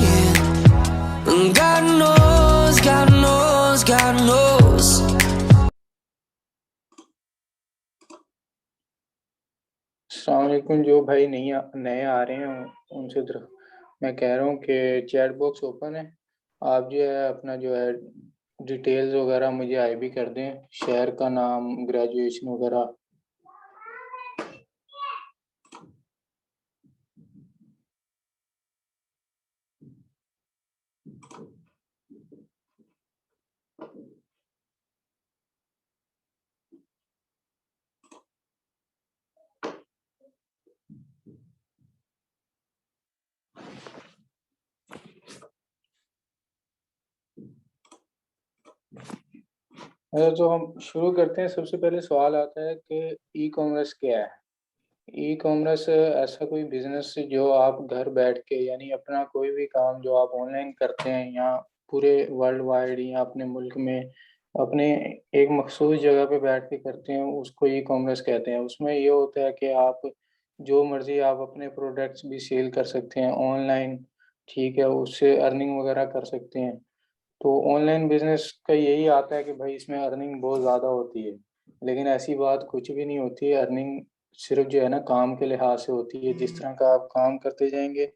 it. And God knows, God knows, God knows. अस्सलाम वालेकुम। जो भाई नए आ रहे हैं उनसे मैं कह रहा हूँ कि चैट बॉक्स ओपन है। आप जो है अपना जो है डिटेल्स वगैरह मुझे आईबी कर दें, शहर का नाम, ग्रेजुएशन वगैरह। तो हम शुरू करते हैं। सबसे पहले सवाल आता है कि ई कॉमर्स क्या है। ई कॉमर्स ऐसा कोई बिजनेस जो आप घर बैठ के, यानी अपना कोई भी काम जो आप ऑनलाइन करते हैं या पूरे वर्ल्ड वाइड या अपने मुल्क में अपने एक मखसूस जगह पे बैठ के करते हैं, उसको ई कॉमर्स कहते हैं। उसमें ये होता है कि आप जो मर्जी आप अपने प्रोडक्ट्स भी सेल कर सकते हैं ऑनलाइन, ठीक है, उससे अर्निंग वगैरह कर सकते हैं। तो ऑनलाइन बिजनेस का यही आता है कि भाई इसमें अर्निंग बहुत ज़्यादा होती है, लेकिन ऐसी बात कुछ भी नहीं होती है। अर्निंग सिर्फ जो है ना काम के लिहाज से होती है। जिस तरह का आप काम करते जाएंगे,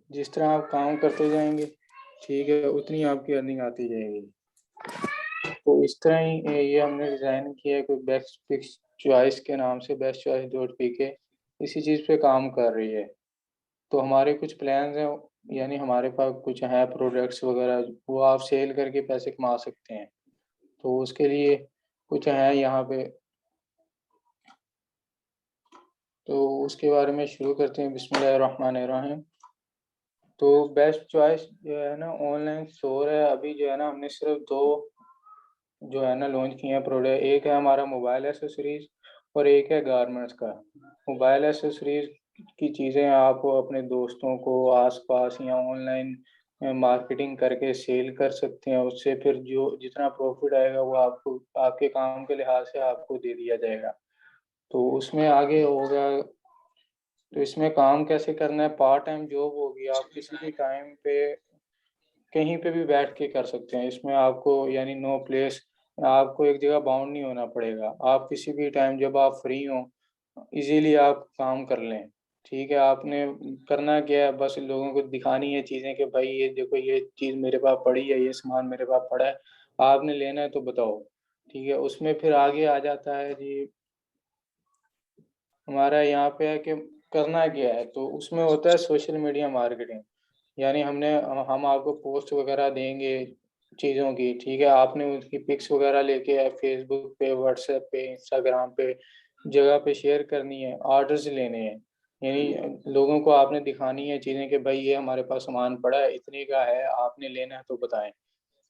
जिस तरह आप काम करते जाएंगे, ठीक है, उतनी आपकी अर्निंग आती जाएगी। तो इस तरह ही ये हमने डिज़ाइन किया है कोई बेस्ट फिक्स चॉइस के नाम से, बेस्ट चॉइस डॉट पी के इसी चीज़ पे काम कर रही है। तो हमारे कुछ प्लान्स हैं, यानी हमारे पास कुछ हैं प्रोडक्ट्स वगैरह, वो आप सेल करके पैसे कमा सकते हैं। तो उसके लिए कुछ हैं यहाँ पे, तो उसके बारे में शुरू करते हैं। बिस्मिल्लाहिर्रहमानिर्रहीम। तो बेस्ट चॉइस जो है ना ऑनलाइन स्टोर है। अभी जो है ना हमने सिर्फ दो जो है ना लॉन्च किए हैं प्रोडक्ट। एक है हमारा मोबाइल एसेसरीज और एक है गारमेंट्स का। मोबाइल एसेसरीज की चीज़ें आप अपने दोस्तों को आसपास या ऑनलाइन मार्केटिंग करके सेल कर सकते हैं। उससे फिर जो जितना प्रॉफिट आएगा वो आपको आपके काम के लिहाज से आपको दे दिया जाएगा। तो उसमें आगे होगा। तो इसमें काम कैसे करना है, पार्ट टाइम जॉब होगी। आप किसी भी टाइम पे कहीं पे भी बैठ के कर सकते हैं। इसमें आपको यानी नो प्लेस, आपको एक जगह बाउंड नहीं होना पड़ेगा। आप किसी भी टाइम जब आप फ्री हों इजीली आप काम कर लें। ठीक है, आपने करना क्या है, बस लोगों को दिखानी है चीज़ें कि भाई ये देखो, ये चीज़ मेरे पास पड़ी है, ये सामान मेरे पास पड़ा है, आपने लेना है तो बताओ। ठीक है, उसमें फिर आगे आ जाता है जी हमारा यहाँ पे है कि करना क्या है। तो उसमें होता है सोशल मीडिया मार्केटिंग। यानी हम आपको पोस्ट वगैरह देंगे चीज़ों की, ठीक है, आपने उसकी पिक्स वगैरह लेके फेसबुक पे, व्हाट्सएप पे, इंस्टाग्राम पे जगह पे शेयर करनी है, ऑर्डर्स लेने हैं। यानी लोगों को आपने दिखानी है चीज़ें कि भाई ये हमारे पास सामान पड़ा है, इतने का है, आपने लेना है तो बताएं।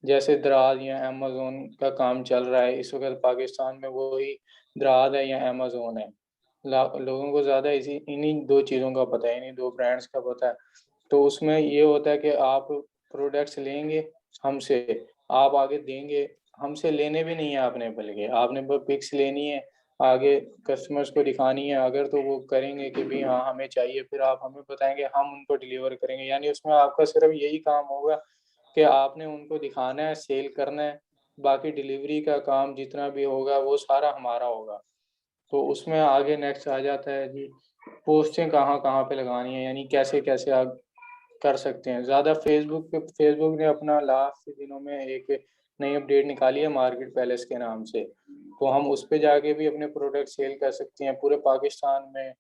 जैसे दराज या अमेज़न का काम चल रहा है इस वक्त पाकिस्तान में, वही दराज है या अमेज़न है। लोगों को ज़्यादा इसी इन्हीं दो चीज़ों का पता है, इन्हीं दो ब्रांड्स का पता है। तो उसमें ये होता है कि आप प्रोडक्ट्स लेंगे हमसे, आप आगे देंगे, हमसे लेने भी नहीं है आपने, बल्कि आपने बस पिक्स लेनी है, आगे कस्टमर्स को दिखानी है। अगर तो वो करेंगे कि भी हाँ हमें चाहिए, फिर आप हमें बताएंगे, हम उनको डिलीवर करेंगे। यानी उसमें आपका सिर्फ यही काम होगा कि आपने उनको दिखाना है, सेल करना है, बाकी डिलीवरी का काम जितना भी होगा वो सारा हमारा होगा। तो उसमें आगे नेक्स्ट आ जाता है जी पोस्टें कहाँ-कहाँ पे लगानी है, यानी कैसे-कैसे आप कर सकते हैं। ज़्यादा फेसबुक ने अपना लास्ट दिनों में एक नई अपडेट निकाली है मार्केट पैलेस के नाम से। तो हम उस पे जाके भी अपने प्रोडक्ट सेल कर सकते हैं पूरे पाकिस्तान में।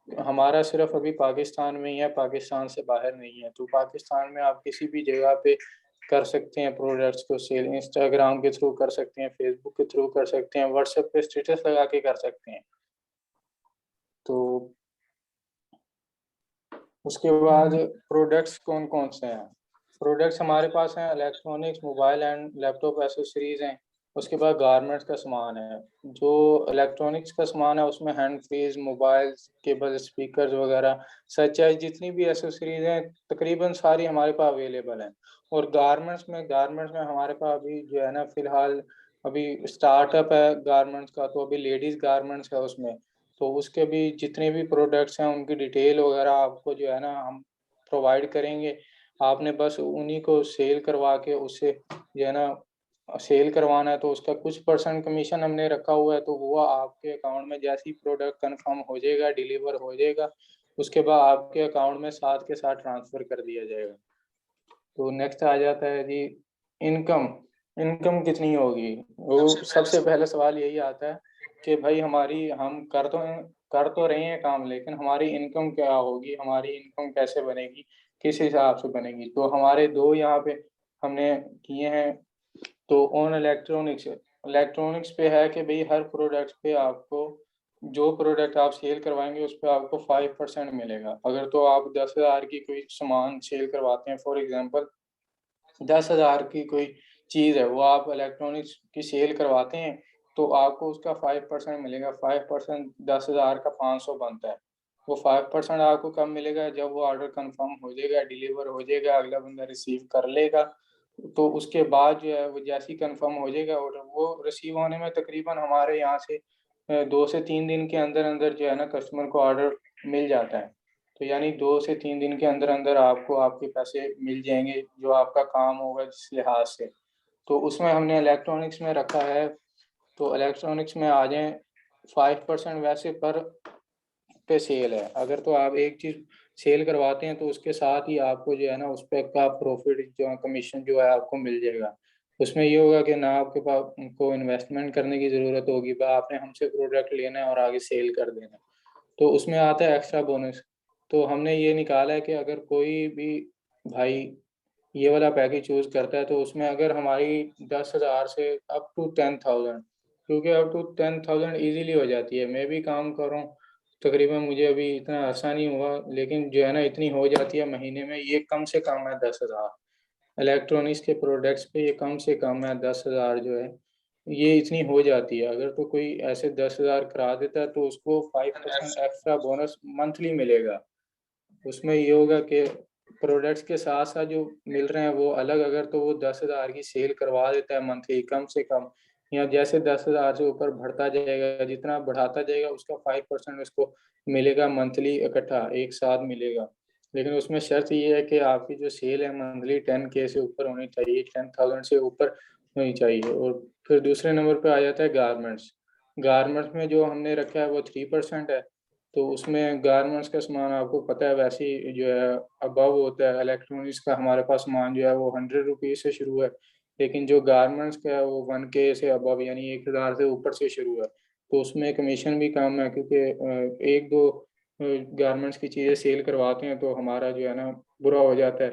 हमारा सिर्फ अभी पाकिस्तान में ही है, पाकिस्तान से बाहर नहीं है। तो पाकिस्तान में आप किसी भी जगह पे कर सकते हैं प्रोडक्ट्स को सेल। इंस्टाग्राम के थ्रू कर सकते हैं, फेसबुक के थ्रू कर सकते हैं, व्हाट्सएप पे स्टेटस लगा के कर सकते हैं। तो उसके बाद प्रोडक्ट्स कौन-कौन से हैं? प्रोडक्ट्स हमारे पास हैं electronics, mobile and laptop accessories हैं। उसके बाद गारमेंट्स का सामान है। जो इलेक्ट्रॉनिक्स का सामान है उसमें handsfree, mobiles, cable, speakers वगैरह सच है, जितनी भी एक्सेसरीज़ हैं तकरीबन सारी हमारे पास अवेलेबल हैं। और गारमेंट्स में हमारे पास अभी जो है ना फ़िलहाल अभी स्टार्टअप है गारमेंट्स का, तो अभी लेडीज़ गारमेंट्स है उसमें। तो उसके भी जितने भी प्रोडक्ट्स हैं उनकी डिटेल वगैरह आपको जो है ना हम प्रोवाइड करेंगे। आपने बस उन्हीं को सेल करवा के उससे जो है ना सेल करवाना है, तो उसका कुछ परसेंट कमीशन हमने रखा हुआ है, तो वो आपके अकाउंट में जैसे ही प्रोडक्ट कंफर्म हो जाएगा, डिलीवर हो जाएगा, उसके बाद आपके अकाउंट में साथ के साथ ट्रांसफ़र कर दिया जाएगा। तो नेक्स्ट आ जाता है जी इनकम। इनकम कितनी होगी? वो सबसे पहला सवाल यही आता है कि भाई हमारी हम कर तो रहे हैं काम, लेकिन हमारी इनकम क्या होगी? हमारी इनकम कैसे बनेगी? किस हिसाब से बनेगी? तो हमारे 2 यहाँ पे हमने किए हैं। तो ऑन इलेक्ट्रॉनिक्स, इलेक्ट्रॉनिक्स पे है कि भई हर प्रोडक्ट पे आपको जो प्रोडक्ट आप सेल करवाएँगे उस पे आपको 5% मिलेगा। अगर तो आप 10,000 की कोई सामान सेल करवाते हैं, फॉर एग्ज़ाम्पल 10,000 की कोई चीज़ है, वो आप इलेक्ट्रॉनिक्स की सेल करवाते हैं, तो आपको उसका 5% मिलेगा। 5% 10,000 का 500 बनता है। वो 5% आपको कब मिलेगा? जब वो ऑर्डर कन्फर्म हो जाएगा, डिलीवर हो जाएगा, अगला बंदा रिसीव कर लेगा। तो उसके बाद जो है वो जैसे ही कन्फर्म हो जाएगा ऑर्डर, वो रिसीव होने में तकरीबन हमारे यहाँ से 2 से 3 दिन के अंदर-अंदर जो है ना कस्टमर को ऑर्डर मिल जाता है। तो यानी 2 से 3 दिन के अंदर-अंदर आपको आपके पैसे मिल जाएँगे, जो आपका काम होगा जिस लिहाज़ से। तो उसमें हमने इलेक्ट्रॉनिक्स में रखा है, तो इलेक्ट्रॉनिक्स में आ जाएँ 5% वैसे पर पे सेल है। अगर तो आप एक चीज़ सेल करवाते हैं तो उसके साथ ही आपको जो है ना उस पे का प्रॉफ़िट जो है कमीशन जो है आपको मिल जाएगा। उसमें ये होगा कि ना आपके को इन्वेस्टमेंट करने की ज़रूरत होगी, बस आपने हमसे प्रोडक्ट लेना है और आगे सेल कर देना है। तो उसमें आता है एक्स्ट्रा बोनस। तो हमने ये निकाला है कि अगर कोई भी भाई ये वाला पैकेज चूज़ करता है, तो उसमें अगर हमारी 10,000 से अप टू 10,000, क्योंकि अप टू 10,000 ईज़िली हो जाती है। मैं भी काम कर रहा हूँ, तकरीबन मुझे अभी इतना अर्सा नहीं हुआ, लेकिन जो है ना इतनी हो जाती है महीने में, ये कम से कम है 10,000। इलेक्ट्रॉनिक्स के प्रोडक्ट्स पे ये कम से कम है 10,000 जो है, ये इतनी हो जाती है। अगर तो कोई ऐसे 10,000 करा देता है, तो उसको 5% एक्स्ट्रा बोनस मंथली मिलेगा। उसमें ये होगा कि प्रोडक्ट्स के साथ-साथ जो मिल रहे हैं वो अलग, अगर तो वो 10,000 की सेल करवा देता है मंथली कम से कम, या जैसे 10,000 से ऊपर बढ़ता जाएगा, जितना बढ़ाता जाएगा उसका 5% उसको मिलेगा मंथली इकट्ठा, एक साथ मिलेगा। लेकिन उसमें शर्त ये है कि आपकी जो सेल है मंथली 10K से ऊपर होनी चाहिए, 10,000 से ऊपर होनी चाहिए। और फिर दूसरे नंबर पे आ जाता है गारमेंट्स। गारमेंट्स में जो हमने रखा है वो 3% है। तो उसमें गारमेंट्स का सामान आपको पता है वैसे ही जो है अबव होता है। इलेक्ट्रॉनिक्स का हमारे पास सामान जो है वो ₹100 से शुरू है, लेकिन जो गारमेंट्स का है वो 1K से अबव यानी 1,000 से ऊपर से शुरू है। तो उसमें कमीशन भी कम है, क्योंकि 1-2 गारमेंट्स की चीज़ें सेल करवाते हैं तो हमारा जो है ना बुरा हो जाता है।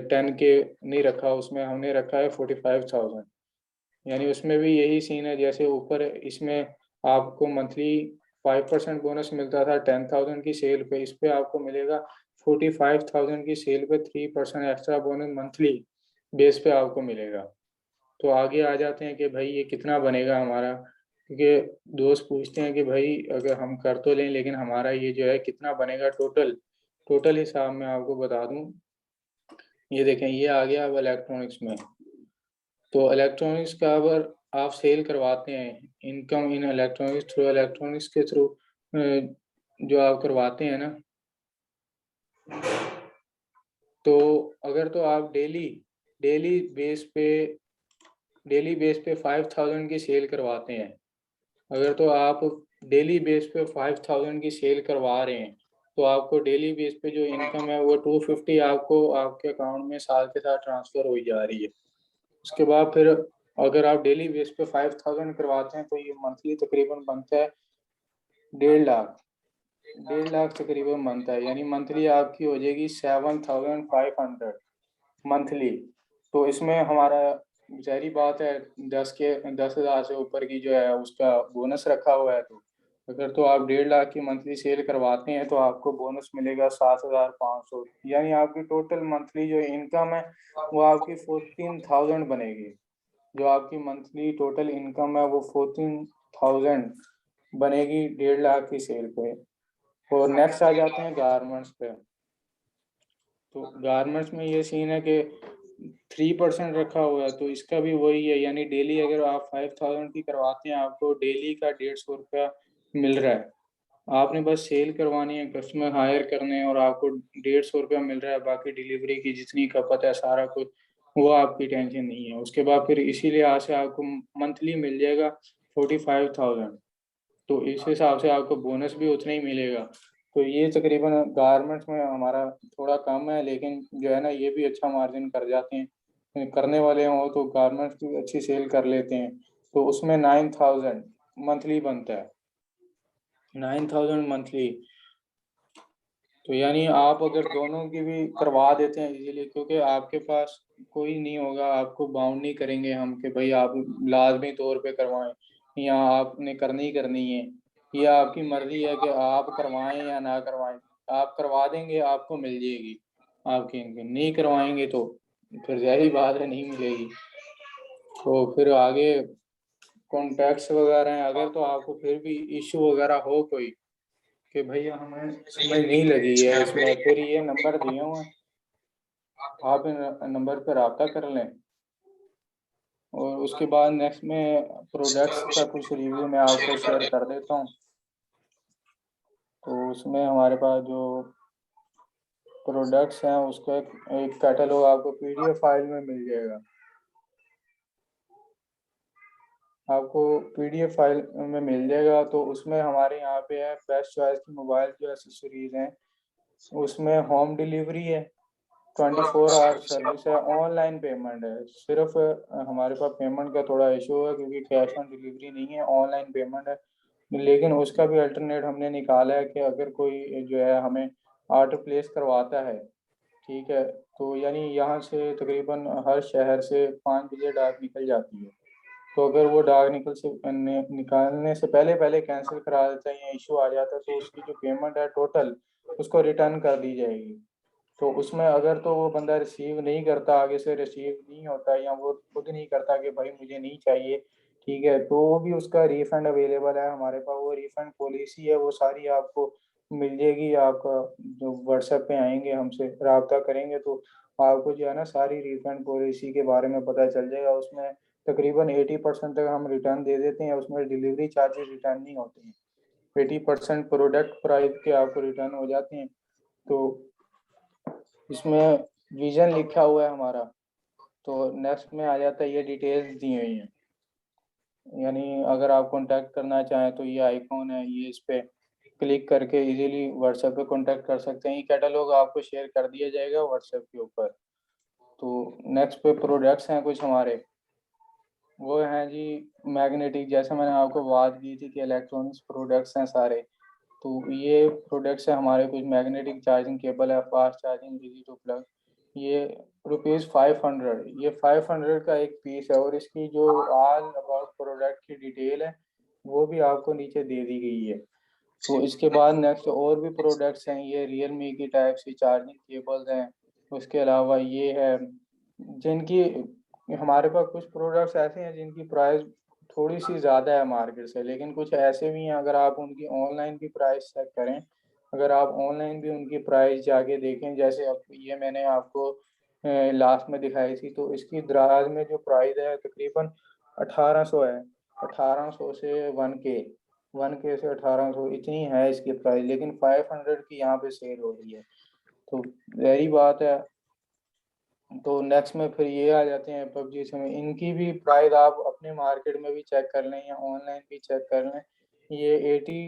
10K नहीं रखा, उसमें हमने रखा है 45,000। यानी उसमें भी यही सीन है, जैसे ऊपर इसमें आपको मंथली 5% बोनस मिलता था 10,000 की सेल पे, इस पे आपको मिलेगा 45,000 की सेल पे 3% एक्स्ट्रा बोनस मंथली बेस पे आपको मिलेगा। तो आगे आ जाते हैं कि भाई ये कितना बनेगा हमारा? क्योंकि दोस्त पूछते हैं कि भाई अगर हम कर तो लें, लेकिन हमारा ये जो है कितना बनेगा टोटल? टोटल हिसाब मैं आपको बता दूँ, ये देखें ये आ गया अब इलेक्ट्रॉनिक्स में। तो इलेक्ट्रॉनिक्स का अगर आप सेल करवाते हैं, income in electronics through electronics के थ्रू जो आप करवाते हैं ना, तो अगर तो आप डेली बेस पे डेली बेस पे 5,000 की सेल करवाते हैं, अगर तो आप डेली बेस पे 5,000 की सेल करवा रहे हैं, तो आपको डेली बेस पे जो इनकम है वो 250 आपको आपके अकाउंट में साथ के साथ ट्रांसफ़र हुई जा रही है। उसके बाद फिर अगर आप डेली बेस पे 5,000 करवाते हैं, तो ये मंथली तकरीबन बनता है 1,50,000, 1,50,000 तकरीबन बनता है, यानी मंथली आपकी हो जाएगी 7,500 मंथली। तो इसमें हमारा ज़ाहिर-सी बात है 10,000 से ऊपर की जो है उसका बोनस रखा हुआ है, तो अगर तो आप 1,50,000 की मंथली सेल करवाते हैं तो आपको बोनस मिलेगा 7,500, यानी आपकी टोटल मंथली जो इनकम है वो आपकी 14,000 बनेगी। जो आपकी मंथली टोटल इनकम है वो 14,000 बनेगी 1,50,000 की सेल पे। और नेक्स्ट आ जाते हैं गारमेंट्स पे। तो गारमेंट्स में ये सीन है कि 3% रखा हुआ है, तो इसका भी वही है, यानी डेली अगर आप 5,000 की करवाते हैं, आपको डेली का ₹150 मिल रहा है। आपने बस सेल करवानी है, कस्टमर हायर करने हैं और आपको 150 रुपया मिल रहा है, बाकी डिलीवरी की जितनी खपत है सारा कुछ, वो आपकी टेंशन नहीं है। उसके बाद फिर इसी लिहाज से आपको मंथली मिल जाएगा 45,000। तो इस हिसाब से आपको बोनस भी उतना ही मिलेगा। तो ये तकरीबन गारमेंट्स में हमारा थोड़ा कम है, लेकिन जो है ना ये भी अच्छा मार्जिन कर जाते हैं। करने वाले हों तो गारमेंट्स भी अच्छी सेल कर लेते हैं। तो उसमें 9,000 मंथली बनता है, 9,000 मंथली। तो यानी आप अगर दोनों की भी करवा देते हैं इजीली, क्योंकि आपके पास कोई नहीं होगा, आपको बाउंड नहीं करेंगे हम कि भाई आप लाजमी तौर पे करवाएं या आपने करनी ही करनी है। ये आपकी मर्जी है कि आप करवाएं या ना करवाएं। आप करवा देंगे आपको मिल जाएगी आपकी इनकम, नहीं करवाएंगे तो फिर जाहिर बात है नहीं मिलेगी। तो फिर आगे कॉन्टैक्ट्स वगैरह हैं, अगर तो आपको फिर भी इशू वगैरह हो कोई कि भैया हमें समझ नहीं लगी है इसमें, फिर ये नंबर दिए हुए हैं, आप इन नंबर पर रब्ता कर लें। और उसके बाद नेक्स्ट में प्रोडक्ट्स का कुछ रिव्यू मैं आपको शेयर कर देता हूँ। तो उसमें हमारे पास जो प्रोडक्ट्स हैं उसका एक कैटलॉग आपको पीडीएफ फाइल में मिल जाएगा। आपको पीडीएफ फाइल में मिल जाएगा। तो उसमें हमारे यहाँ पे है बेस्ट चॉइस की मोबाइल जो एसेसरीज हैं, उसमें होम डिलीवरी है, 24 आवर सर्विस है, ऑनलाइन पेमेंट है। सिर्फ हमारे पास पेमेंट का थोड़ा इशू है क्योंकि कैश ऑन डिलीवरी नहीं है, ऑनलाइन पेमेंट है। लेकिन उसका भी अल्टरनेट हमने निकाला है कि अगर कोई जो है हमें ऑर्डर प्लेस करवाता है, ठीक है, तो यानी यहाँ से तकरीबन हर शहर से 5 बजे डाक निकल जाती है। तो अगर वो डाक निकालने से पहले पहले कैंसिल करा देता है या इशू आ जाता है, तो उसकी जो पेमेंट है टोटल उसको रिटर्न कर दी जाएगी। तो उसमें अगर तो वो बंदा रिसीव नहीं करता, आगे से रिसीव नहीं होता या वो खुद नहीं करता कि भाई मुझे नहीं चाहिए, ठीक है, तो वो भी उसका रिफंड अवेलेबल है हमारे पास। वो रिफंड पॉलिसी है, वो सारी आपको मिल जाएगी। आपका जो व्हाट्सएप पे आएंगे हमसे रब्ता करेंगे तो आपको जो है ना सारी रिफंड पॉलिसी के बारे में पता चल जाएगा। उसमें तकरीबन 80% तक हम रिटर्न दे देते हैं, उसमें डिलीवरी चार्जेस रिटर्न नहीं होते हैं। 80% प्रोडक्ट प्राइस के आपको रिटर्न हो जाते हैं। तो इसमें विजन लिखा हुआ है हमारा। तो नेक्स्ट में आ जाता है, ये डिटेल्स दी हुई हैं, यानी अगर आप कांटेक्ट करना चाहें तो ये आइकॉन है, ये इस पे क्लिक करके इजीली व्हाट्सएप पे कांटेक्ट कर सकते हैं। ये कैटलॉग आपको शेयर कर दिया जाएगा व्हाट्सएप के ऊपर। तो नेक्स्ट पे प्रोडक्ट्स हैं कुछ हमारे, वो हैं जी मैग्नेटिक। जैसे मैंने आपको बात की थी कि इलेक्ट्रॉनिक्स प्रोडक्ट्स हैं सारे, तो ये प्रोडक्ट्स है हमारे। कुछ मैग्नेटिक चार्जिंग केबल है, fast charging, easy to plug. ये ₹500, ये 500 का एक पीस है। और इसकी जो ऑल अबाउट प्रोडक्ट की डिटेल है वो भी आपको नीचे दे दी गई है। तो इसके बाद नेक्स्ट और भी प्रोडक्ट्स हैं, ये रियलमी की टाइप सी चार्जिंग केबल्स हैं। उसके अलावा ये है जिनकी, हमारे पास कुछ प्रोडक्ट्स ऐसे हैं जिनकी प्राइस थोड़ी सी ज़्यादा है मार्केट से, लेकिन कुछ ऐसे भी हैं अगर आप उनकी ऑनलाइन भी प्राइस चेक करें, अगर आप ऑनलाइन भी उनकी प्राइस जाके देखें, जैसे अब ये मैंने आपको लास्ट में दिखाई थी, तो इसकी दराज में जो प्राइस है तकरीबन 1800 है। 1800 से 1K से 1800 इतनी है इसकी प्राइस, लेकिन 500 की यहाँ पे सेल हो रही है। तो यही बात है। तो नेक्स्ट में फिर ये आ जाते हैं पबजी से, इनकी भी प्राइस आप अपने मार्केट में भी चेक कर लें या ऑनलाइन भी चेक कर लें। ये 80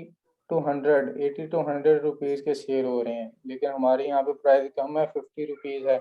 टू 100 रुपीज़ के सेल हो रहे हैं, लेकिन हमारे यहाँ पे प्राइस कम है, 50 रुपीज़ है।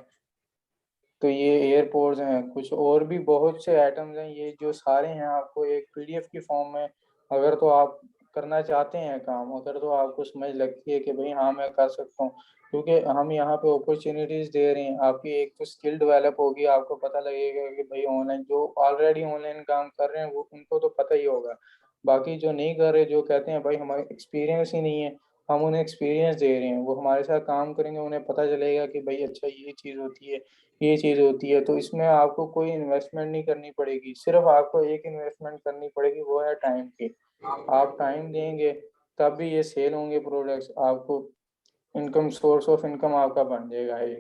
तो ये एयरपोर्ट्स हैं, कुछ और भी बहुत से आइटम्स हैं, ये जो सारे हैं आपको एक पीडीएफ की फॉर्म में, अगर तो आप करना चाहते हैं काम, अगर तो आपको समझ लगती है कि भाई हाँ मैं कर सकता हूँ, क्योंकि हम यहाँ पे अपॉर्चुनिटीज दे रहे हैं। आपकी एक तो स्किल डेवलप होगी, आपको पता लगेगा कि भाई ऑनलाइन जो ऑलरेडी ऑनलाइन काम कर रहे हैं वो उनको तो पता ही होगा। बाकी जो नहीं कर रहे, जो कहते हैं भाई हमारे एक्सपीरियंस ही नहीं है, हम उन्हें एक्सपीरियंस दे रहे हैं, वो हमारे साथ काम करेंगे, उन्हें पता चलेगा कि भाई अच्छा ये चीज़ होती है, ये चीज़ होती है। तो इसमें आपको कोई इन्वेस्टमेंट नहीं करनी पड़ेगी, सिर्फ आपको एक इन्वेस्टमेंट करनी पड़ेगी, वो है टाइम की। आप टाइम देंगे तब भी ये सेल होंगे प्रोडक्ट्स, आपको इनकम, सोर्स ऑफ इनकम आपका बन जाएगा ये।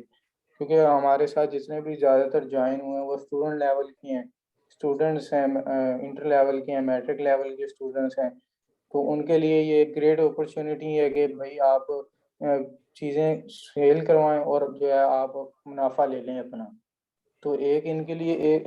क्योंकि हमारे साथ जितने भी ज़्यादातर ज्वाइन हुए हैं वो स्टूडेंट लेवल की हैं, स्टूडेंट्स हैं, इंटर लेवल के हैं, मैट्रिक लेवल के स्टूडेंट्स हैं। तो उनके लिए ये ग्रेट अपॉर्चुनिटी है कि भाई आप चीज़ें सेल करवाएँ और जो है आप मुनाफ़ा ले लें अपना। तो एक इनके लिए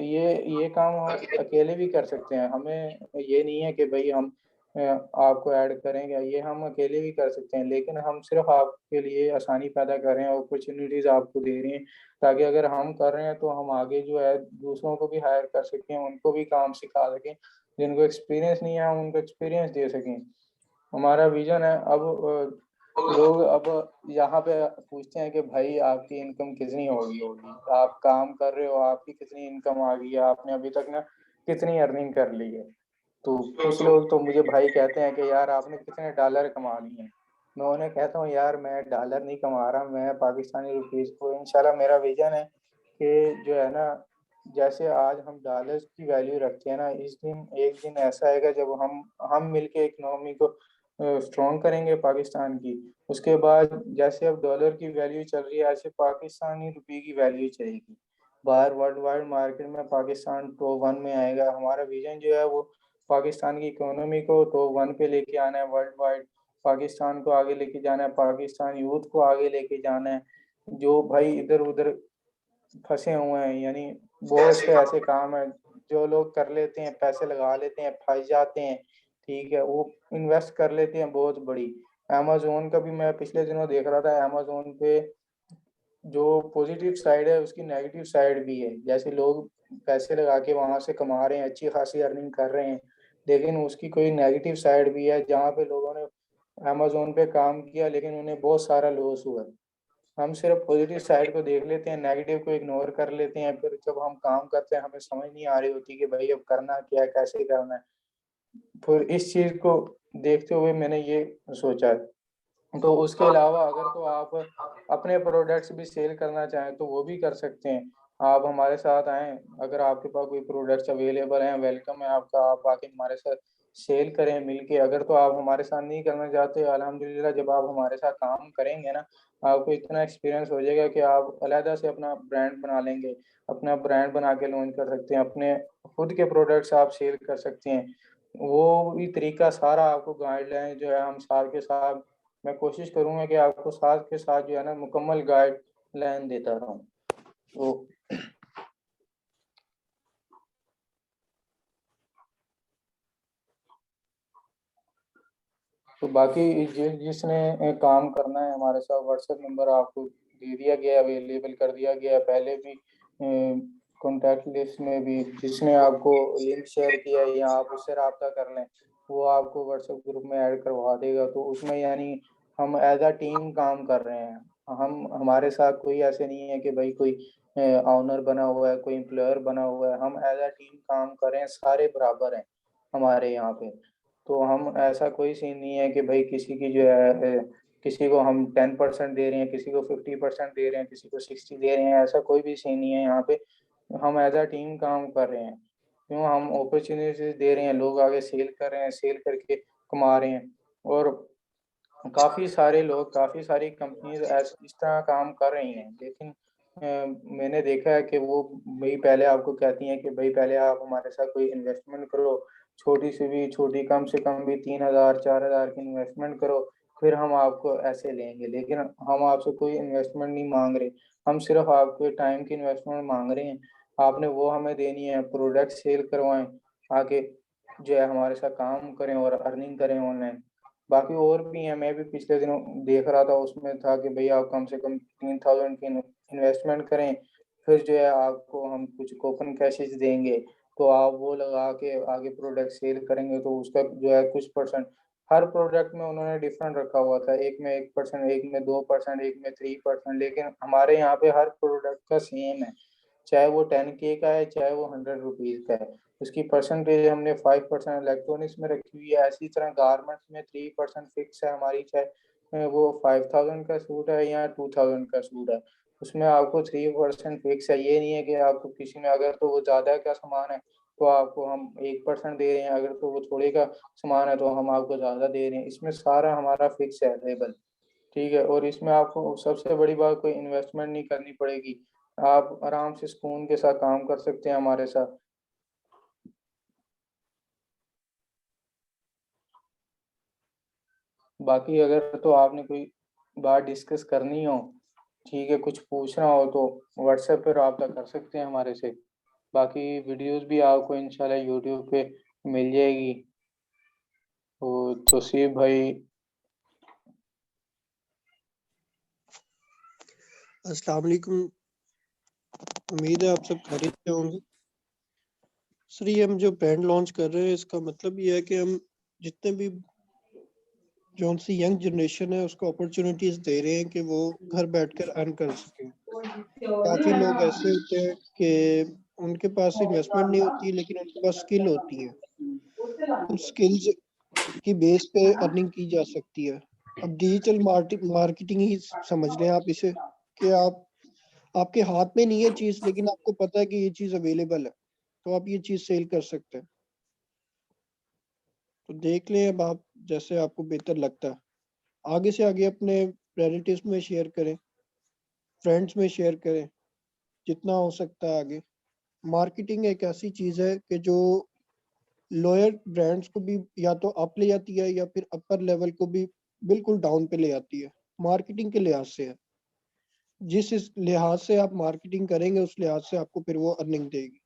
ये काम हम अकेले भी कर सकते हैं। हमें ये नहीं है कि भई हम अ, आपको ऐड करेंगे, ये हम अकेले भी कर सकते हैं। लेकिन हम सिर्फ़ आपके लिए आसानी पैदा कर रहे हैं, अपॉर्च्युनिटीज़ आपको दे रहे हैं, ताकि अगर हम कर रहे हैं तो हम आगे जो है दूसरों को भी हायर कर सकें, उनको भी काम सिखा सकें। जिनको एक्सपीरियंस नहीं है, हम उनको एक्सपीरियंस दे सकें। हमारा विज़न है अब लोग अब यहाँ पे पूछते हैं कि भाई आपकी इनकम कितनी होगी? आप काम कर रहे हो, आपकी कितनी इनकम आ गई है? आपने अभी तक ना कितनी अर्निंग कर ली है? तो कुछ लोग तो मुझे भाई कहते हैं कि यार आपने कितने डॉलर कमा लिए हैं? मैं उन्हें कहता हूँ यार मैं डॉलर नहीं कमा रहा, मैं पाकिस्तानी रुपीज़ को इंशाल्लाह मेरा विज़न है कि जो है ना, जैसे आज हम डॉलर्स की वैल्यू रखते हैं ना, इस दिन एक दिन ऐसा आएगा जब हम मिलके इकोनॉमी को स्ट्रॉन्ग करेंगे पाकिस्तान की। उसके बाद जैसे अब डॉलर की वैल्यू चल रही है, ऐसे पाकिस्तानी रुपये की वैल्यू चलेगी। बाहर वर्ल्ड वाइड मार्केट में पाकिस्तान टॉप 1 में आएगा। हमारा विज़न जो है वो पाकिस्तान की इकोनॉमी को टॉप 1 पे लेके आना है वर्ल्ड वाइड। पाकिस्तान को आगे लेके जाना है, पाकिस्तान यूथ को आगे लेके जाना है। जो भाई इधर-उधर फँसे हुए हैं, यानी बहुत से ऐसे काम हैं, जो लोग कर लेते हैं, पैसे लगा लेते हैं, फँस जाते हैं, ठीक है? वो इन्वेस्ट कर लेते हैं बहुत बड़ी। अमेज़न का भी मैं पिछले दिनों देख रहा था, अमेज़न पे जो पॉज़िटिव साइड है, उसकी नेगेटिव साइड भी है। जैसे लोग पैसे लगा के वहाँ से कमा रहे हैं, अच्छी खासी अर्निंग कर रहे हैं, लेकिन उसकी कोई नेगेटिव साइड भी है, जहाँ पे लोगों ने अमेज़न पे काम किया, लेकिन उन्हें बहुत सारा लॉस हुआ। हम सिर्फ़ पॉज़िटिव साइड को देख लेते हैं, नेगेटिव को इग्नोर कर लेते हैं, फिर जब हम काम करते हैं, हमें समझ नहीं आ रही होती कि भई अब करना क्या है, कैसे करना है? फिर इस चीज़ को देखते हुए मैंने ये सोचा। तो उसके अलावा अगर तो आप अपने प्रोडक्ट्स भी सेल करना चाहें, तो वो भी कर सकते हैं। आप हमारे साथ आएँ, अगर आपके पास कोई प्रोडक्ट्स अवेलेबल हैं, वेलकम है आपका, आप आके हमारे साथ सेल करें मिलके। अगर तो आप हमारे साथ नहीं करना चाहते, अल्हम्दुलिल्लाह जब आप हमारे साथ काम करेंगे ना, आपको इतना एक्सपीरियंस हो जाएगा कि आप अलहदा से अपना ब्रांड बना लेंगे। अपना ब्रांड बना के लॉन्च कर सकते हैं, अपने खुद के प्रोडक्ट्स आप सेल कर सकते हैं। वो भी तरीका सारा आपको गाइडलाइन जो है हम साथ के साथ मैं कोशिश करूँगा कि आपको साथ के साथ जो है ना मुकम्मल गाइडलाइन देता रहूँ। तो तो बाकी जिसने काम करना है हमारे साथ व्हाट्सएप नंबर आपको दे दिया गया है, अवेलेबल कर दिया गया है। पहले भी कॉन्टैक्ट लिस्ट में भी जिसने आपको लिंक शेयर किया है या आप उससे राब्ता कर लें, वो आपको व्हाट्सएप ग्रुप में ऐड करवा देगा। तो उसमें यानी हम एज़ अ टीम काम कर रहे हैं। हम हमारे साथ कोई ऐसे नहीं है कि भई कोई ओनर बना हुआ है, कोई एम्प्लॉयर बना हुआ है। हम एज़ अ टीम काम कर रहे हैं, सारे बराबर हैं हमारे यहाँ पे। तो हम ऐसा कोई सीन नहीं है कि भई किसी की जो है किसी को हम 10% दे रहे हैं, किसी को 50% दे रहे हैं, किसी को 60 दे रहे हैं, ऐसा कोई भी सीन नहीं है यहाँ पे। हम एज़ अ टीम काम कर रहे हैं। क्यों हम अपॉर्च्युनिटीज़ दे रहे हैं, लोग आगे सेल कर रहे हैं, सेल करके कमा रहे हैं और काफ़ी सारे लोग, काफ़ी सारी कंपनीज़ इस तरह काम कर रही हैं। लेकिन मैंने देखा है कि वो भई पहले आपको कहती हैं कि भई पहले आप हमारे साथ कोई इन्वेस्टमेंट करो, छोटी से भी छोटी कम से कम भी 3000 4000 की इन्वेस्टमेंट करो, फिर हम आपको ऐसे लेंगे। लेकिन हम आपसे कोई इन्वेस्टमेंट नहीं माँग रहे, हम सिर्फ़ आपके टाइम की इन्वेस्टमेंट माँग रहे हैं। आपने वो हमें देनी है, प्रोडक्ट सेल करवाएँ, आगे जो है हमारे साथ काम करें और अर्निंग करें ऑनलाइन। बाकी और भी हैं, मैं भी पिछले दिनों देख रहा था उसमें था कि भई आप कम से कम 3000 की इन्वेस्टमेंट करें, फिर जो है आपको हम कुछ कूपन कैशेज़ देंगे, तो आप वो लगा के आगे प्रोडक्ट सेल करेंगे तो उसका जो है कुछ परसेंट हर प्रोडक्ट में उन्होंने डिफरेंट रखा हुआ था, एक में 1%, एक में 2%, एक में 3%, लेकिन हमारे यहाँ पे हर प्रोडक्ट का सेम है। चाहे वो 10K का है, चाहे वो 100 रुपीज़ का है। उसकी परसेंटेज हमने 5% इलेक्ट्रॉनिक्स में रखी हुई है, इसी तरह गारमेंट्स में 3% फिक्स है हमारी, चाहे वो 5000 का सूट है या 2000 का सूट है। उसमें आपको 3% फिक्स है, ये नहीं है कि आपको किसी में अगर तो वो ज़्यादा का सामान है, तो आपको हम 1% दे रहे हैं, अगर तो वो थोड़े का सामान है, तो हम आपको ज़्यादा दे रहे हैं। इसमें सारा हमारा फिक्स है लेवल। ठीक है, और इसमें आपको सबसे बड़ी बात कोई इन्वेस्टमेंट नहीं करनी पड़ेगी। आप आराम से सुकून के साथ काम कर सकते हैं हमारे साथ। बाकी अगर तो आपने कोई बात डिस्कस करनी हो, ठीक है, कुछ पूछना हो तो व्हाट्सएप पे रब्ता कर सकते हैं हमारे से। बाकी वीडियोस भी आपको इंशाल्लाह यूट्यूब पे मिल जाएगी। तो तौसीफ भाई। अस्सलाम वालेकुम। उम्मीद है आप सब खैरियत से होंगे। सर ये हम जो ब्रांड लॉन्च कर रहे हैं इसका मतलब ये है कि हम जितने भी जो सी यंग जनरेशन है उसको अपॉर्चुनिटीज दे रहे हैं कि वो घर बैठकर अर्न कर सकें। काफी लोग ऐसे होते हैं कि उनके पास इन्वेस्टमेंट नहीं होती लेकिन उनके पास स्किल होती है। उस स्किल्स की बेस पे अर्निंग की जा सकती है। अब डिजिटल मार्केटिंग ही समझ लें आप इसे, कि आपके हाथ में नहीं है चीज लेकिन आपको पता है कि ये चीज अवेलेबल है, तो आप ये चीज सेल कर सकते हैं। तो देख लें अब आप जैसे आपको बेहतर लगता है। आगे से आगे अपने रिलेटिव्स में शेयर करें, फ्रेंड्स में शेयर करें, जितना हो सकता है आगे। मार्केटिंग एक ऐसी चीज है कि जो लोअर ब्रांड्स को भी या तो अप ले जाती है या फिर अपर लेवल को भी बिल्कुल डाउन पे ले आती है। मार्केटिंग के लिहाज से है, जिस इस लिहाज से आप मार्केटिंग करेंगे उस लिहाज से आपको फिर वो अर्निंग देगी।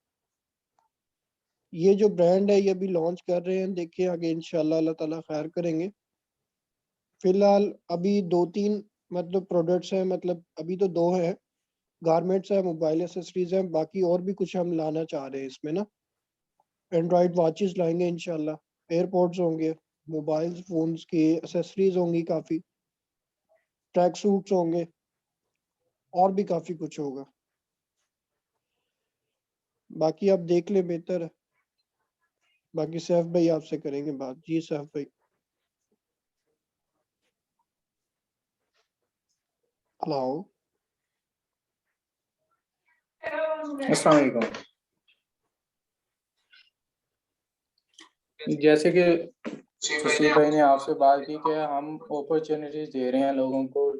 ये जो ब्रांड है ये अभी लॉन्च कर रहे हैं, देखिए आगे इंशाल्लाह अल्लाह ताला खैर करेंगे। फिलहाल अभी 2-3 मतलब प्रोडक्ट्स हैं, मतलब अभी तो 2 हैं, गारमेंट्स है, मोबाइल एसेसरीज है, बाकी और भी कुछ हम लाना चाह रहे हैं इसमें ना। एंड्रॉइड वॉचेस लाएंगे इंशाल्लाह, एयरपोर्ट्स होंगे, मोबाइल फोन्स की एसेसरीज होंगी, काफी ट्रैक सूट्स होंगे, और भी काफी कुछ होगा। बाकी आप देख ले बेहतर है। बाकी सैफ भाई आपसे करेंगे बात। जी सैफ भाई। हेलो। अस्सलाम वालेकुम। जैसे कि तौसीफ भाई ने आपसे बात की कि हम अपॉर्चुनिटीज दे रहे हैं लोगों को,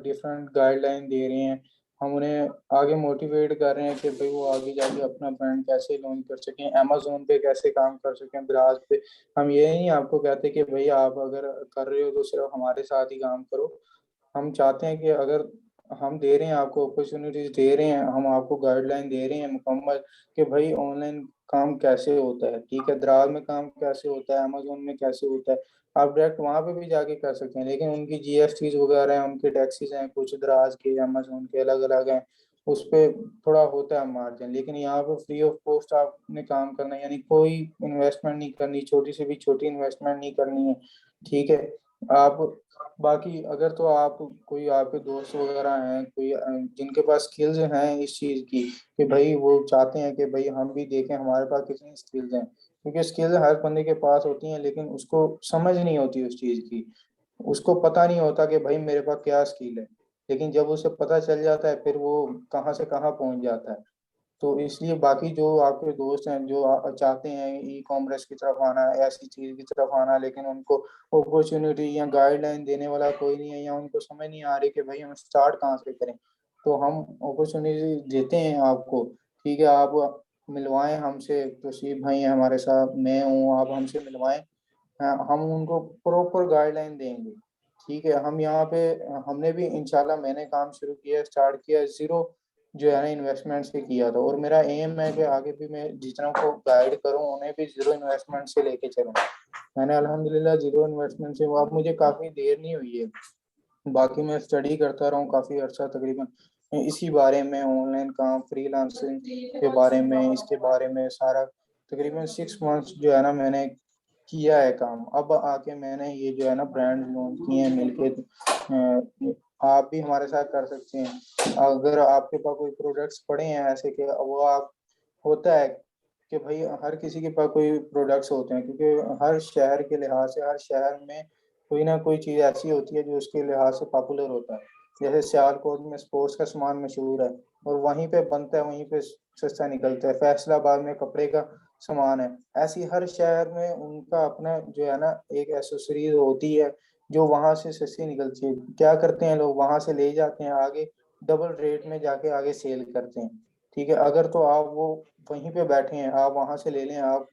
डिफरेंट गाइडलाइन दे रहे हैं, हम उन्हें आगे मोटिवेट कर रहे हैं कि भाई वो आगे जाके अपना ब्रांड कैसे लॉन्च कर सकें, अमेजोन पे कैसे काम कर सकें, ब्राज पे। हम ये नहीं आपको कहते कि भाई आप अगर कर रहे हो तो सिर्फ हमारे साथ ही काम करो। हम चाहते हैं कि अगर हम दे रहे हैं आपको अपॉर्चुनिटीज दे रहे हैं, हम आपको गाइडलाइन दे रहे हैं मुकम्मल कि भाई ऑनलाइन काम कैसे होता है, ठीक है, दराज में काम कैसे होता है, अमेजोन में कैसे होता है। आप डायरेक्ट वहां पे भी जाके कर सकते हैं, लेकिन उनकी जीएसटी वगैरह हैं, उनके टैक्सेस हैं, कुछ दराज के अमेजोन के अलग अलग हैं, उस पे थोड़ा होता है मार्जिन। लेकिन यहाँ पे फ्री ऑफ कॉस्ट आपने काम करना है, यानी कोई इन्वेस्टमेंट नहीं करनी, छोटी से भी छोटी इन्वेस्टमेंट नहीं करनी है, ठीक है। आप बाकी अगर तो आप कोई आपके दोस्त वगैरह हैं, कोई जिनके पास स्किल्स हैं इस चीज की, कि भाई वो चाहते हैं कि भाई हम भी देखें हमारे पास कितनी स्किल्स हैं, क्योंकि स्किल्स हर बंदे के पास होती हैं लेकिन उसको समझ नहीं होती उस चीज की, उसको पता नहीं होता कि भाई मेरे पास क्या स्किल है। लेकिन जब उसे पता चल जाता है फिर वो कहाँ से कहाँ पहुंच जाता है। तो इसलिए बाकी जो आपके दोस्त हैं जो चाहते हैं ई कॉमर्स की तरफ आना, ऐसी चीज की तरफ आना, लेकिन उनको अपॉर्चुनिटी या गाइडलाइन देने वाला कोई नहीं है, या उनको समझ नहीं आ रही कि भाई हम स्टार्ट कहाँ से करें, तो हम अपॉर्चुनिटी देते हैं आपको। ठीक है, आप मिलवाएं हमसे, तौसीफ भाई हैं हमारे साथ, मैं हूँ, आप हमसे मिलवाएं। हाँ, हम उनको प्रॉपर गाइडलाइन देंगे। ठीक है, हम यहाँ पे हमने भी इंशाल्लाह, मैंने काम शुरू किया, स्टार्ट किया जीरो जो है ना इन्वेस्टमेंट से किया था, और मेरा एम है कि आगे भी मैं जितना को गाइड करूँ उन्हें भी जीरो इन्वेस्टमेंट से लेके चलूँ। मैंने अल्हम्दुलिल्लाह जीरो इन्वेस्टमेंट से, वो अब मुझे काफी देर नहीं हुई है, बाकी मैं स्टडी करता रहा हूँ काफी अर्सा, तकरीबन इसी बारे में, ऑनलाइन काम, फ्रीलांसिंग के बारे में, इसके बारे में सारा तकरीबन 6 मंथ्स जो है ना मैंने किया है काम। अब आके मैंने ये जो है ना ब्रांड लॉन्च किए हैं मिलके। आप भी हमारे साथ कर सकते हैं अगर आपके पास कोई प्रोडक्ट्स पड़े हैं ऐसे कि वो आप, होता है कि भाई हर किसी के पास कोई प्रोडक्ट्स होते हैं, क्योंकि हर शहर के लिहाज से हर शहर में कोई ना कोई चीज़ ऐसी होती है जो उसके लिहाज से पॉपुलर होता है। जैसे सियालकोट में स्पोर्ट्स का सामान मशहूर है और वहीं पे बनता है, वहीं पे सस्ता निकलता है। फैसलाबाद में कपड़े का सामान है। ऐसी हर शहर में उनका अपना जो है ना एक एसेसरीज होती है जो वहां से सस्ती निकलती है। क्या करते हैं लोग, वहां से ले जाते हैं आगे, डबल रेट में जाके आगे सेल करते हैं। ठीक है, अगर तो आप वो वहीं पे बैठे हैं, आप वहां से ले लें, आप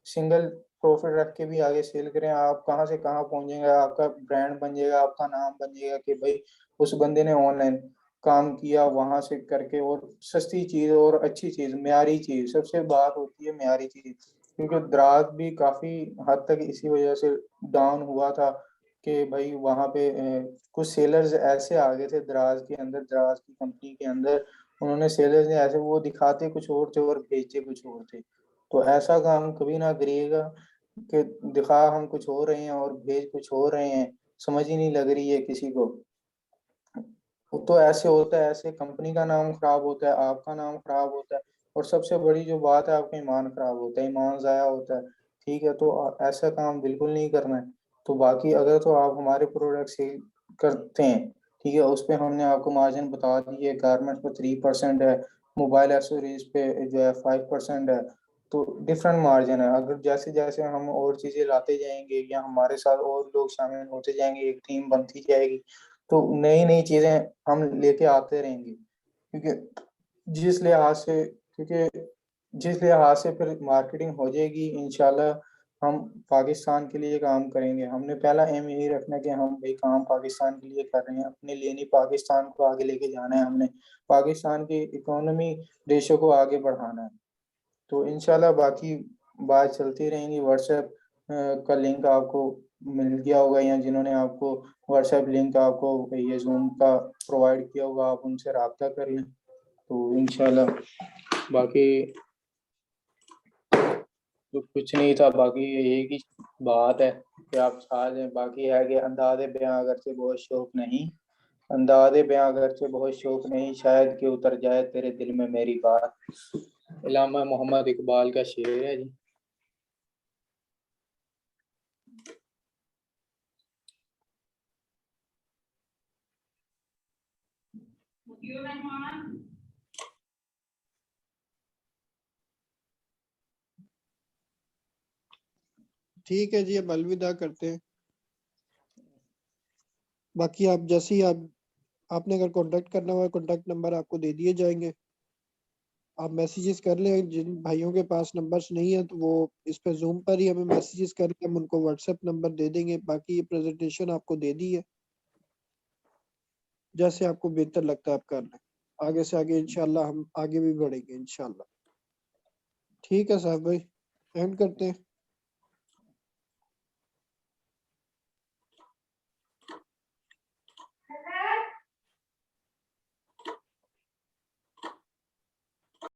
सिंगल प्रॉफिट रख के भी आगे सेल करें, आप कहाँ से कहाँ पहुंचेंगे, आपका ब्रांड बन जाएगा, आपका नाम बन जाएगा कि भाई उस बंदे ने ऑनलाइन काम किया वहां से करके, और सस्ती चीज और अच्छी चीज, म्यारी चीज, सबसे बात होती है म्यारी चीज। क्योंकि द्रास भी काफी हद तक इसी वजह से डाउन हुआ था कि भाई वहां पे कुछ सेलर्स ऐसे आ गए थे द्रास के अंदर, द्रास की कंपनी के अंदर, उन्होंने सेलर्स ने ऐसे, वो दिखाते कुछ और थे और भेजते कुछ और थे। तो ऐसा काम कभी ना करिएगा कि दिखा हम कुछ हो रहे हैं और भेज कुछ हो रहे हैं, समझ ही नहीं लग रही है किसी को। तो ऐसे होता है, ऐसे कंपनी का नाम खराब होता है, आपका नाम खराब होता है, और सबसे बड़ी जो बात है आपका ईमान खराब होता है, ईमान जाया होता है। ठीक है, तो ऐसा काम बिल्कुल नहीं करना है। तो बाकी अगर तो आप हमारे प्रोडक्ट सेल करते हैं, ठीक है, उस पे हमने आपको मार्जिन बता दी है, गारमेंट्स पे 3% है, मोबाइल एसेसरीज पे जो है 5% है। तो डिफरेंट मार्जिन है, अगर जैसे जैसे हम और चीजें लाते जाएंगे या हमारे साथ और लोग शामिल होते जाएंगे, एक टीम बनती जाएगी, तो नई नई चीजें हम लेके आते रहेंगे। क्योंकि जिस लिहाज से फिर मार्केटिंग हो जाएगी, इंशाल्लाह हम पाकिस्तान के लिए काम करेंगे। हमने पहला एम यही रखना है कि हम भाई काम पाकिस्तान के लिए कर रहे हैं, अपने लिए नहीं, पाकिस्तान को आगे लेके जाना है, हमने पाकिस्तान की इकोनॉमी रेशो को आगे बढ़ाना है। तो इंशाल्लाह बाकी बात चलती रहेंगी। व्हाट्सएप का लिंक आपको मिल गया होगा, या जिन्होंने आपको व्हाट्सएप लिंक आपको ये जूम का प्रोवाइड किया होगा, आप उनसे रब्ता कर लें। तो इंशाल्लाह बाकी तो कुछ नहीं था, बाकी एक ही बात है कि आप साथ हैं। बाकी है कि अंदाज़े बयां अगर से बहुत शौक नहीं, अंदाज़े बयां अगर से बहुत शौक नहीं, शायद कि उतर जाए तेरे दिल में मेरी बात। इलामा मोहम्मद इकबाल का शेर है जी। ठीक है जी, अब अलविदा करते हैं। बाकी आप जैसे ही आपने अगर कांटेक्ट करना हुआ, कांटेक्ट नंबर आपको दे दिए जाएंगे, आप मैसेजेस कर लें। जिन भाइयों के पास नंबर्स नहीं है तो वो इस पे जूम पर ही हमें मैसेजेस कर लें, हम उनको व्हाट्सएप नंबर दे देंगे। बाकी ये प्रेजेंटेशन आपको दे दी है, जैसे आपको बेहतर लगता है आप कर लें। आगे से आगे इंशाल्लाह हम आगे भी बढ़ेंगे इंशाल्लाह। ठीक है साहब भाई, एंड करते हैं।